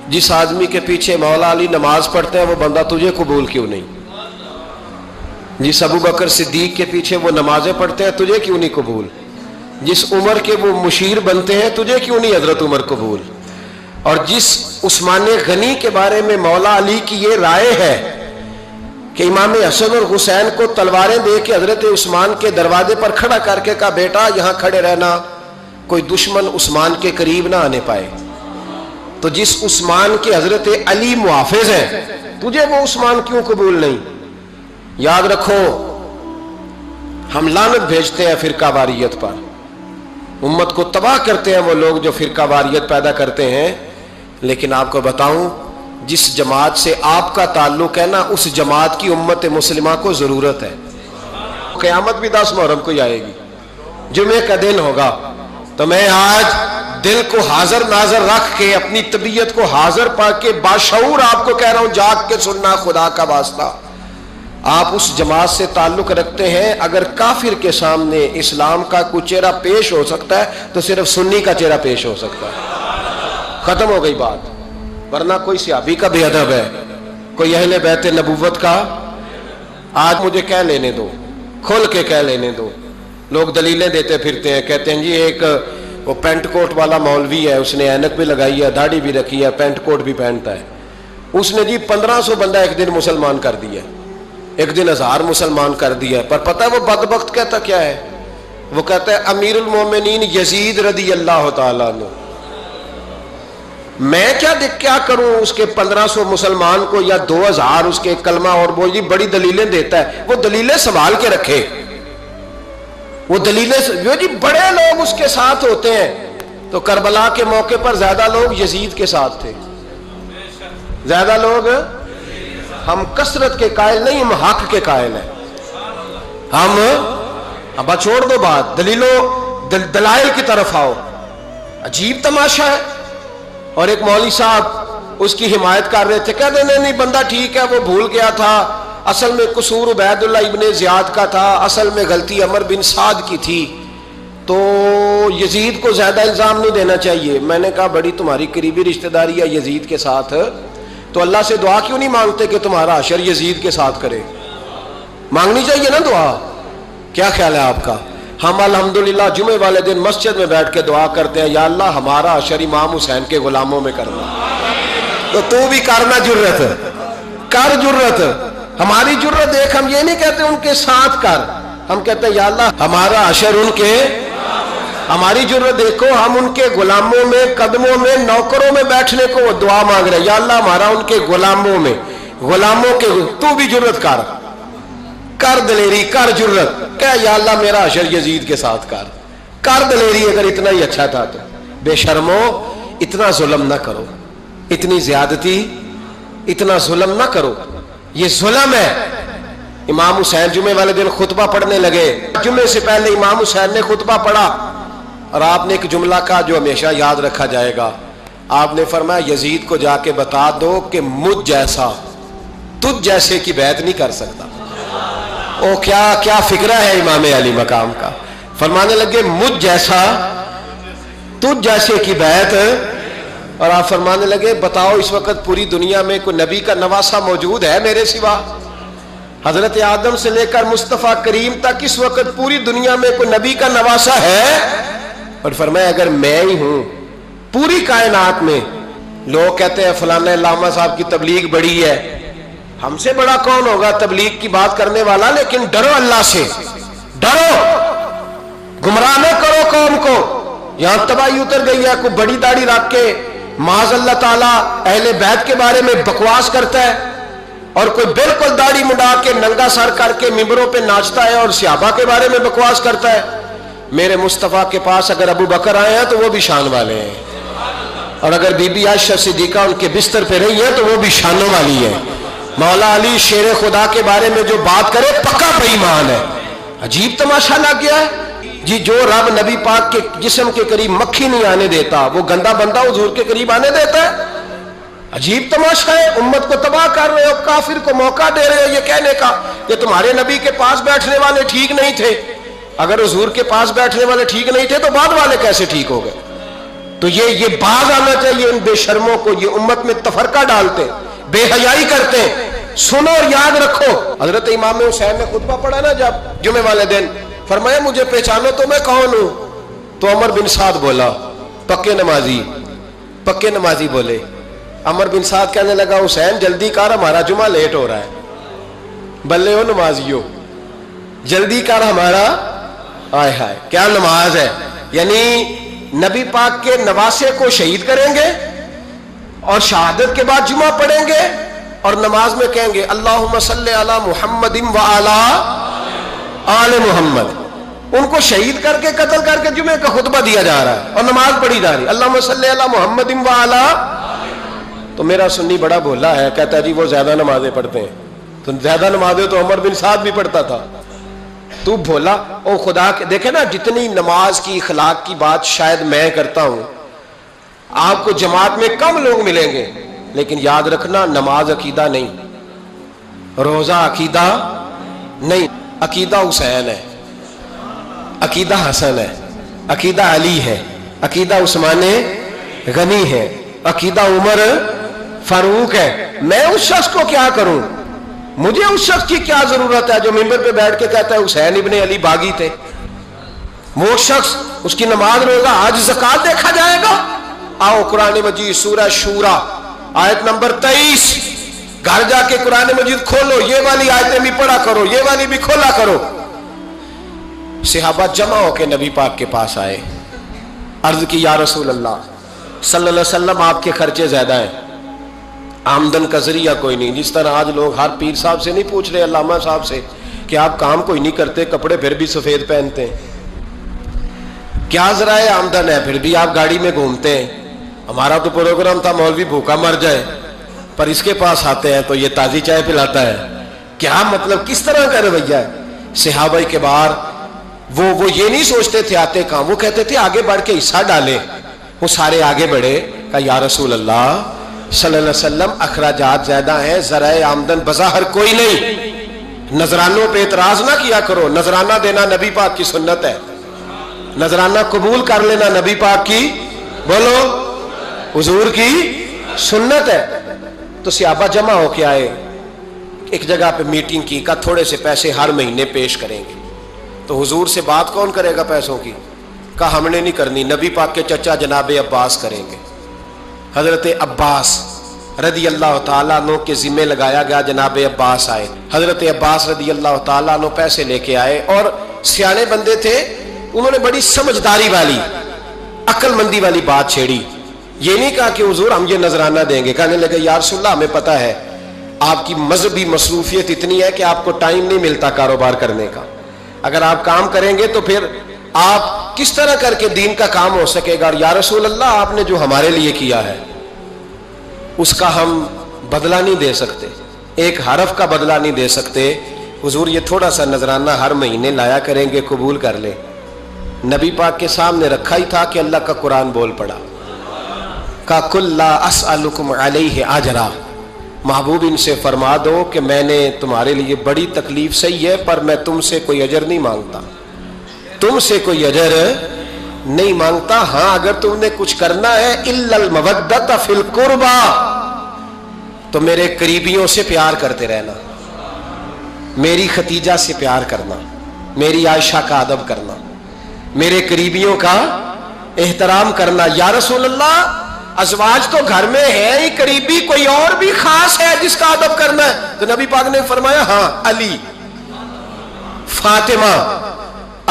जिस आदमी के पीछे मौला अली नमाज पढ़ते हैं वो बंदा तुझे कबूल क्यों नहीं? जिस अबू बकर सिद्दीक के पीछे वो नमाजें पढ़ते हैं तुझे क्यों नहीं कबूल? जिस उमर के वो मुशीर बनते हैं तुझे क्यों नहीं हजरत उमर कबूल? और जिस उस्मान गनी के बारे में मौला अली की ये राय है कि इमाम हसन और हुसैन को तलवारें दे के हजरत उस्मान के दरवाजे पर खड़ा करके कहा बेटा यहाँ खड़े रहना, कोई दुश्मन उस्मान के करीब ना आने पाए। तो जिस उस्मान के हजरत अली मुहाफिज हैं तुझे वो उस्मान क्यों कबूल नहीं? याद रखो, हम लानत भेजते हैं फिरका वारियत पर, उम्मत को तबाह करते हैं वो लोग जो फिरका वारियत पैदा करते हैं। लेकिन आपको बताऊं, जिस जमात से आपका ताल्लुक है ना, उस जमात की उम्मत मुस्लिमा को जरूरत है। क़यामत भी 10 मुहर्रम को ही आएगी, जुमे का दिन होगा। तो मैं आज दिल को हाजिर नाजर रख के, अपनी तबीयत को हाजिर पा के बाशऊर आपको कह रहा हूं, जाग के सुनना खुदा का वास्ता। आप उस जमात से ताल्लुक रखते हैं, अगर काफिर के सामने इस्लाम का कुछ चेहरा पेश हो सकता है तो सिर्फ सुन्नी का चेहरा पेश हो सकता है। खत्म हो गई बात। वरना कोई सहाबी का बेअदब है, कोई अहले बैत नबूवत का, आज मुझे कह लेने दो, खोल के कह लेने दो। लोग दलीलें देते फिरते हैं, कहते हैं जी एक वो पेंट कोट वाला मौलवी है, उसने ऐनक भी लगाई है, दाढ़ी भी रखी है, पेंट कोट भी पहनता है, उसने जी 1500 बंदा एक दिन मुसलमान कर दिया, एक दिन 1000 मुसलमान कर दिया। पर पता है वो बदबख्त कहता क्या है? वो कहता है अमीरुल मोमिनीन यजीद रदी अल्लाह ताला अन्हु, मैं क्या करूं उसके 1500 मुसलमान को या 2000 उसके कलमा और वो जी बड़ी दलीलें देता है। वो दलीलें संभाल के रखे, वो दलीलें जो जी बड़े लोग उसके साथ होते हैं। तो करबला के मौके पर ज्यादा लोग यजीद के साथ थे, ज्यादा लोग, हम कसरत के कायल नहीं, हम हक के कायल हैं। हम अब छोड़ दो बात, दलाइल की तरफ आओ। अजीब तमाशा है। और एक मौलवी साहब उसकी हिमायत कर रहे थे, कहते नहीं बंदा ठीक है, वो भूल गया था, असल में कसूर उबैदुल्लाह इब्ने ज़ियाद का था, असल में गलती अमर बिन साद की थी, तो यजीद को ज्यादा इल्जाम नहीं देना चाहिए। मैंने कहा बड़ी तुम्हारी करीबी रिश्तेदारी है यजीद के साथ, तो अल्लाह से दुआ क्यों नहीं मांगते कि तुम्हारा हशर यजीद के साथ करे? मांगनी चाहिए ना दुआ। क्या ख्याल है आपका? हम अल्हम्दुलिल्लाह जुमे वाले दिन मस्जिद में बैठ के दुआ करते हैं, या अल्लाह हमारा हशर इमाम हुसैन के गुलामों में करना। तो तू भी करना, जुर्रत कर, जुर्रत हमारी जुर्रत देख। हम ये नहीं कहते उनके साथ कर, हम कहते हैं या अल्लाह हमारा हशर उनके, हमारी जुर्रत देखो, हम उनके गुलामों में, कदमों में, नौकरों में बैठने को वो दुआ मांग रहे हैं, या अल्लाह हमारा उनके गुलामों में, गुलामों के, तू भी जुर्रत कर दलेरी, कर जुर्रत, क्या या अल्लाह मेरा हशर यजीद के साथ कर दलेरी। अगर इतना ही अच्छा था तो बेशर्मो इतना जुल्म ना करो, इतनी ज्यादती, इतना जुल्म ना करो, ये जुल्म है। इमाम हुसैन जुमे वाले दिन खुतबा पढ़ने लगे, जुमे से पहले इमाम हुसैन ने खुतबा पढ़ा और आपने एक जुमला कहा जो हमेशा याद रखा जाएगा। आपने फरमाया यजीद को जाके बता दो कि मुझ जैसा तुझ जैसे की बैत नहीं कर सकता। ओ क्या फिक्रा है इमाम अली मकाम का। फरमाने लगे मुझ जैसा तुझ जैसे की बैत, और आप फरमाने लगे बताओ इस वक्त पूरी दुनिया में कोई नबी का नवासा मौजूद है मेरे सिवा? हजरत आदम से लेकर मुस्तफा करीम तक इस वक्त पूरी दुनिया में कोई नबी का नवासा है? और फरमाया अगर मैं ही हूं पूरी कायनात में, लोग कहते हैं फलाना लामा साहब की तबलीग बड़ी है, हमसे बड़ा कौन होगा तबलीग की बात करने वाला? लेकिन डरो अल्लाह से, डरो, गुमराह न करो कौम को। यहां तबाही उतर गई है, कोई बड़ी दाढ़ी रख के माज़ अल्लाह ताला अहले बैत के बारे में बकवास करता है, और कोई बिल्कुल दाढ़ी मुंडा के नंगा सर करके मिंबरों पे नाचता है और सहाबा के बारे में बकवास करता है। मेरे मुस्तफा के पास अगर अबू बकर आए हैं तो वो भी शान वाले हैं, और अगर बीबी आयशा सिद्दीका उनके बिस्तर पे रही है तो वो भी शानों वाली है। मौला अली शेर खुदा के बारे में जो बात करे पक्का बेईमान है। अजीब तमाशा लग गया है जी। जो रब नबी पाक के जिस्म के करीब मक्खी नहीं आने देता, वो गंदा बंदा हुजूर के करीब आने देता है? अजीब तमाशा है। उम्मत को तबाह कर रहे हो, काफिर को मौका दे रहे हो ये कहने का कि तुम्हारे नबी के पास बैठने वाले ठीक नहीं थे। अगर हुजूर के पास बैठने वाले ठीक नहीं थे तो बाद वाले कैसे ठीक हो गए? تو یہ باز آنا چاہیے ان بے شرموں کو، یہ امت میں تفرقہ ڈالتے، بے حیائی کرتے ہیں۔ سنو اور یاد رکھو، حضرت امام حسین نے خطبہ پڑھا نا جب جمعے والے دن، فرمایا مجھے پہچانو تو میں کون ہوں؟ تو عمر بن سعد بولا، پکے نمازی بولے۔ عمر بن سعد کہنے لگا حسین جلدی کر، ہمارا جمعہ لیٹ ہو رہا ہے۔ بلے ہو نمازیو، جلدی کر ہمارا، آئے ہائے کیا نماز ہے! یعنی نبی پاک کے نواسے کو شہید کریں گے اور شہادت کے بعد جمعہ پڑھیں گے اور نماز میں کہیں گے اللہم صلی علی محمد و علی آل محمد۔ ان کو شہید کر کے قتل کر کے جمعے کا خطبہ دیا جا رہا ہے اور نماز پڑھی جا رہی ہے اللہم صلی علی محمد و علی۔ تو میرا سنی بڑا بھولا ہے، کہتا ہے جی وہ زیادہ نمازیں پڑھتے ہیں۔ تو زیادہ نمازیں تو عمر بن سعد بھی پڑھتا تھا، تو بھولا۔ او خدا کے دیکھیں نا، جتنی نماز کی اخلاق کی بات شاید میں کرتا ہوں، آپ کو جماعت میں کم لوگ ملیں گے، لیکن یاد رکھنا نماز عقیدہ نہیں، روزہ عقیدہ نہیں، عقیدہ حسین ہے، عقیدہ حسن ہے، عقیدہ علی ہے، عقیدہ عثمان غنی ہے، عقیدہ عمر فاروق ہے۔ میں اس شخص کو کیا کروں؟ مجھے اس شخص کی کیا ضرورت ہے جو ممبر پہ بیٹھ کے کہتا ہے حسین ابن علی باغی تھے؟ وہ شخص، اس کی نماز روزہ حج زکات دیکھا جائے گا؟ آؤ قرآن مجید سورہ شورا آیت نمبر 23، گھر جا کے قرآن مجید کھولو، یہ والی آیتیں بھی پڑھا کرو، یہ والی بھی کھولا کرو۔ صحابہ جمع ہو کے نبی پاک کے پاس آئے، عرض کی یا رسول اللہ صلی اللہ علیہ وسلم آپ کے خرچے زیادہ ہیں، آمدن کا ذریعہ کوئی نہیں۔ جس طرح آج لوگ ہر پیر صاحب سے نہیں پوچھ رہے، علامہ صاحب سے، کہ آپ کام کوئی نہیں کرتے، کپڑے پھر بھی سفید پہنتے ہیں، کیا ذرائع آمدن ہے، پھر بھی آپ گاڑی میں گھومتے ہیں۔ ہمارا تو پروگرام تھا مولوی بھوکا مر جائے، پر اس کے پاس آتے ہیں تو یہ تازی چائے پلاتا ہے، کیا مطلب کس طرح کا رویہ ہے؟ صحابہ کے بار وہ یہ نہیں سوچتے تھے آتے کام، وہ کہتے تھے آگے بڑھ کے حصہ ڈالیں۔ وہ سارے آگے بڑھے، کہا یا رسول اللہ صلی اللہ علیہ وسلم اخراجات زیادہ ہیں، ذرائع آمدن بظاہر کوئی نہیں، نذرانوں پہ اعتراض نہ کیا کرو، نذرانہ دینا نبی پاک کی سنت ہے، نذرانہ قبول کر لینا نبی پاک کی، بولو حضور کی سنت ہے۔ تو صحابہ جمع ہو کے آئے، ایک جگہ پہ میٹنگ کی، کہا تھوڑے سے پیسے ہر مہینے پیش کریں گے۔ تو حضور سے بات کون کرے گا پیسوں کی؟ کہا ہم نے نہیں کرنی، نبی پاک کے چچا جناب عباس کریں گے۔ حضرت عباس رضی اللہ تعالیٰ عنہ کے ذمہ لگایا گیا، جناب عباس آئے، حضرت عباس رضی اللہ تعالیٰ عنہ پیسے لے کے آئے، اور سیانے بندے تھے، انہوں نے بڑی سمجھداری والی، عقل مندی والی بات چھیڑی۔ یہ نہیں کہا کہ حضور ہم یہ نذرانہ دیں گے، کہنے لگے یا رسول اللہ ہمیں پتہ ہے آپ کی مذہبی مصروفیت اتنی ہے کہ آپ کو ٹائم نہیں ملتا کاروبار کرنے کا، اگر آپ کام کریں گے تو پھر آپ کس طرح کر کے دین کا کام ہو سکے گا، اور یا رسول اللہ آپ نے جو ہمارے لیے کیا ہے اس کا ہم بدلہ نہیں دے سکتے، ایک حرف کا بدلہ نہیں دے سکتے، حضور یہ تھوڑا سا نذرانہ ہر مہینے لایا کریں گے، قبول کر لیں۔ نبی پاک کے سامنے رکھا ہی تھا کہ اللہ کا قرآن بول پڑا، کا کل لا اسألکم علیہ اجرا، محبوب ان سے فرما دو کہ میں نے تمہارے لیے بڑی تکلیف سہی ہے، پر میں تم سے کوئی اجر نہیں مانگتا، تم سے کوئی اجر نہیں مانگتا، ہاں اگر تم نے کچھ کرنا ہے الا المودۃ فی القربى، تو میرے قریبیوں سے پیار کرتے رہنا، میری ختیجہ سے پیار کرنا، میری عائشہ کا ادب کرنا، میرے قریبیوں کا احترام کرنا۔ یا رسول اللہ ازواج تو گھر میں ہے ہی، قریبی کوئی اور بھی خاص ہے جس کا ادب کرنا ہے؟ تو نبی پاک نے فرمایا ہاں علی، فاطمہ،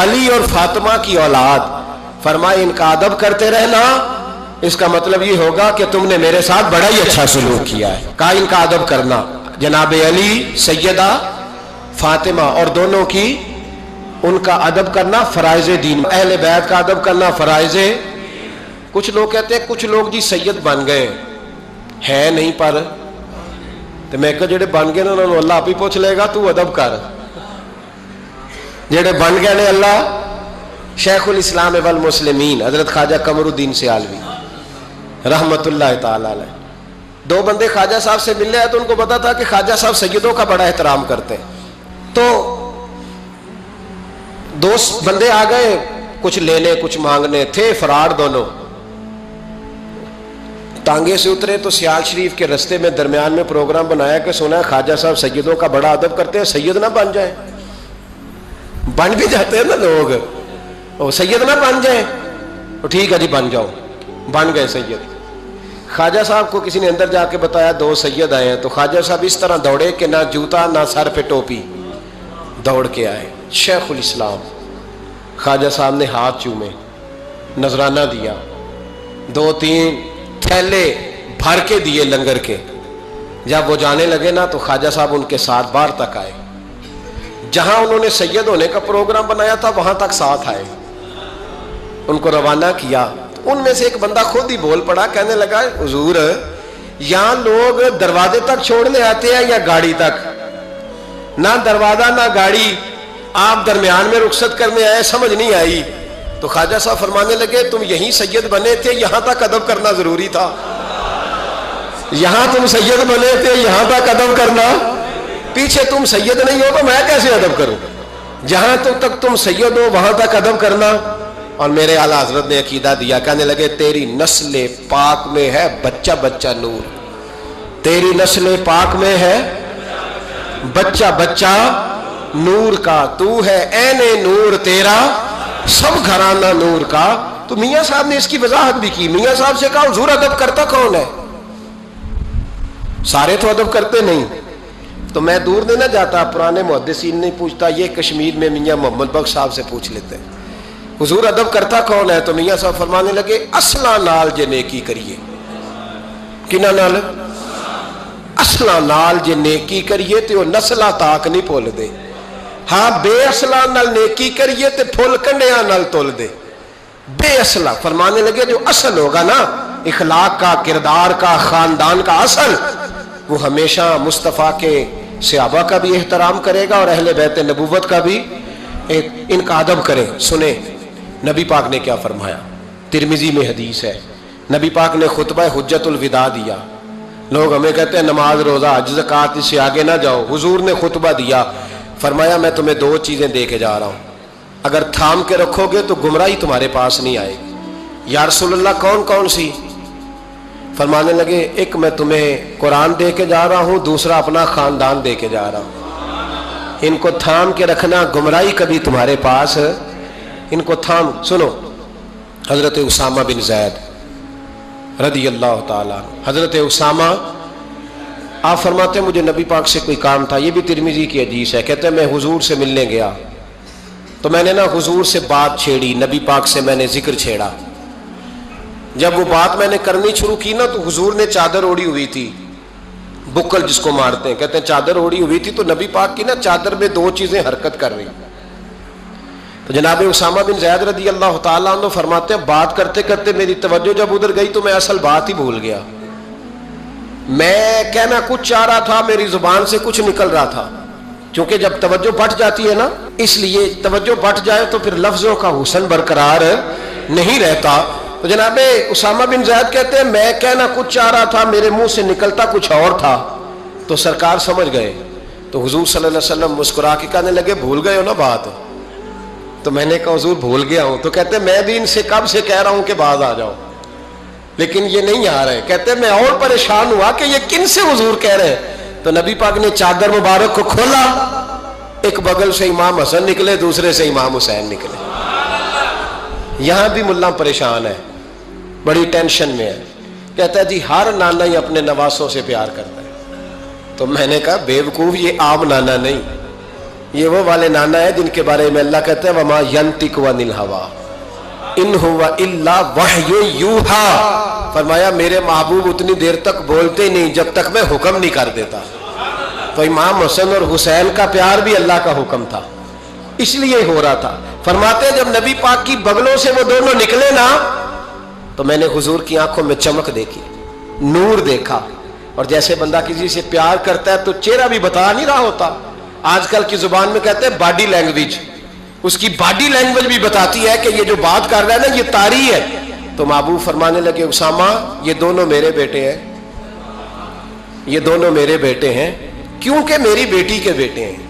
علی اور فاطمہ کی اولاد، فرمائے ان کا ادب کرتے رہنا، اس کا مطلب یہ ہوگا کہ تم نے میرے ساتھ بڑا ہی اچھا سلوک کیا ہے۔ کہا ان کا ادب کرنا، جناب علی، سیدہ فاطمہ، اور دونوں کی ان کا ادب کرنا فرائض دین، اہل بیت کا ادب کرنا فرائض۔ کچھ لوگ کہتے ہیں کچھ لوگ جی سید بن گئے ہے نہیں، پر تو میں کہ جڑے بن گئے نا انہوں نے اللہ آپ ہی پوچھ لے گا، تو ادب کر، جڑے بن گئے نے اللہ۔ شیخ الاسلام والمسلمین حضرت خواجہ قمر الدین سیالوی رحمت اللہ تعالی علیہ، دو بندے خواجہ صاحب سے ملنے آئے تو ان کو پتا تھا کہ خواجہ صاحب سیدوں کا بڑا احترام کرتے ہیں، تو دو بندے آ گئے کچھ لینے کچھ مانگنے، تھے فرار دونوں، टांगे से उतरे तो सियाल शरीफ के रास्ते में दरमियान में प्रोग्राम बनाया कि सुना है ख्वाजा साहब सैयदों का बड़ा अदब करते हैं, सैयद ना बन जाए। बन भी जाते हैं ना लोग, वो सैयद ना बन जाए, तो ठीक है जी बन जाओ, बन गए सैयद। ख्वाजा साहब को किसी ने अंदर जाके बताया 2 सैयद आए हैं, तो ख्वाजा साहब इस तरह दौड़े कि ना जूता ना सर पे टोपी, दौड़ के आए। शेखुल इस्लाम ख्वाजा साहब ने हाथ चूमे, नजराना दिया, 2-3 थैले भर के दिए लंगर के। जब वो जाने लगे ना तो ख्वाजा साहब उनके साथ बाहर तक आए, जहां उन्होंने सैयद होने का प्रोग्राम बनाया था वहां तक साथ आए, उनको रवाना किया। उनमें से एक बंदा खुद ही बोल पड़ा, कहने लगा हुजूर यहां लोग दरवाजे तक छोड़ने आते हैं या गाड़ी तक? ना दरवाजा ना गाड़ी, आप दरमियान में रुखसत करने आए, समझ नहीं आई। तो ख्वाजा साहब फरमाने लगे तुम यहीं सैयद बने थे, यहां तक अदब करना जरूरी था। यहां तुम सैयद बने थे, यहां तक अदब करना, पीछे तुम सैयद नहीं हो तो मैं कैसे अदब करूं? जहां तक तुम सैयद हो वहां तक अदब करना। और मेरे आला हजरत ने अकीदा दिया, कहने लगे तेरी नस्ल पाक में है बच्चा बच्चा नूर, तेरी नस्ल पाक में है बच्चा बच्चा नूर का, तू है ऐने नूर तेरा सब घराना नूर का। तो मियां साहब ने इसकी वजाहत भी की। मियां साहब से कहा हुजूर अदब करता कौन है? सारे तो अदब करते नहीं। तो मैं दूर नहीं ना जाता, पुराने मुहद्दिसीन नहीं पूछता, ये कश्मीर में मियां मोहम्मद बख्श साहब से पूछ लेते हैं हुजूर अदब करता कौन है? तो मियां साहब फरमाने लगे असला नाल जे नेकी करिए। किना नाल? असला नाल जे नेकी करिए तो नस्ला ताक नहीं भुल दे। हाँ बेअसला नाल नेकी करिए तो फुल कंडिया नाल तुल दे। बेअसला फरमाने लगे जो असल होगा ना इखलाक का, किरदार का, खानदान का असल, वो हमेशा मुस्तफ़ा के सहाबा का भी एहतराम करेगा और अहले बैत नबूवत का भी इनका अदब करे। सुने नबी पाक ने क्या फरमाया, तिरमिजी में हदीस है, नबी पाक ने खुतबा हुज्जतुल विदा दिया। लोग हमें कहते हैं नमाज रोजा हज ज़कात इससे आगे ना जाओ, हुजूर ने खुतबा दिया, फरमाया मैं तुम्हें 2 चीजें दे के जा रहा हूं, अगर थाम के रखोगे तो गुमराही तुम्हारे पास नहीं आएगी। या रसूलल्लाह कौन कौन सी? फरमाने लगे एक मैं तुम्हें कुरान दे के जा रहा हूं, दूसरा अपना खानदान दे के जा रहा हूं। इनको थाम के रखना, गुमराही कभी तुम्हारे पास, इनको थाम। सुनो हजरत उसामा बिन ज़ैद रदी अल्लाह ताला, हजरत उसामा आप फरमाते मुझे नबी पाक से कोई काम था, ये भी तिरमिजी की हदीस है। कहते हैं मैं हुजूर से मिलने गया तो मैंने ना हुजूर से बात छेड़ी, नबी पाक से मैंने जिक्र छेड़ा। जब वो बात मैंने करनी शुरू की ना तो हुजूर ने चादर ओढ़ी हुई थी, बुक्कल जिसको मारते हैं, कहते हैं चादर ओढ़ी हुई थी। तो नबी पाक की ना चादर में 2 चीजें हरकत कर रही। तो जनाब उसामा बिन ज़ैद रदी अल्लाह ताला अन्हु फरमाते हैं बात करते करते मेरी तवज्जो जब उधर गई तो मैं असल बात ही भूल गया। मैं कहना कुछ चाह रहा था, मेरी जुबान से कुछ निकल रहा था, क्योंकि जब तवज्जो बट जाती है ना, इसलिए तवज्जो बट जाए तो फिर लफ्जों का हुस्न बरकरार नहीं रहता। तो जनाब उसामा बिन ज़ैद कहते हैं मैं कहना कुछ चाह रहा था, मेरे मुंह से निकलता कुछ और था। तो सरकार समझ गए। तो हुजूर सल्लल्लाहु अलैहि वसल्लम मुस्कुरा के कहने लगे भूल गए हो ना बात? तो मैंने कहा हुजूर भूल गया हूं। तो कहते मैं भी इनसे कब से कह रहा हूं कि बाद आ जाओ, लेकिन ये नहीं आ रहे। कहते मैं और परेशान हुआ कि ये किन से हुजूर कह रहे हैं। तो नबी पाक ने चादर मुबारक को खोला, एक बगल से इमाम हसन निकले, दूसरे से इमाम हुसैन निकले। यहां भी मुल्ला परेशान है, बड़ी टेंशन में है। कहता है जी हर नाना ही अपने नवासों से प्यार करता है। तो मैंने कहा बेवकूफ, ये आम नाना नहीं, ये वो वाले नाना है जिनके बारे में अल्लाह कहते हैं वमा यंतिकु अनिल हवा इन हुवा इल्ला वह्यु यूहा। फरमाया मेरे महबूब उतनी देर तक बोलते नहीं जब तक मैं हुक्म नहीं कर देता। तो इमाम हसन और हुसैन का प्यार भी अल्लाह का हुक्म था, इसलिए हो रहा था। फरमाते जब नबी पाक की बगलों से वो दोनों निकले ना तो मैंने हुजूर की आंखों में चमक देखी, नूर देखा। और जैसे बंदा किसी से प्यार करता है तो चेहरा भी बता नहीं रहा होता, आजकल की जुबान में कहते हैं बॉडी लैंग्वेज, उसकी बॉडी लैंग्वेज भी बताती है कि ये जो बात कर रहा है ना ये तारी है। तो महबूब फरमाने लगे उसामा ये दोनों मेरे बेटे हैं, ये दोनों मेरे बेटे हैं, क्योंकि मेरी बेटी के बेटे हैं।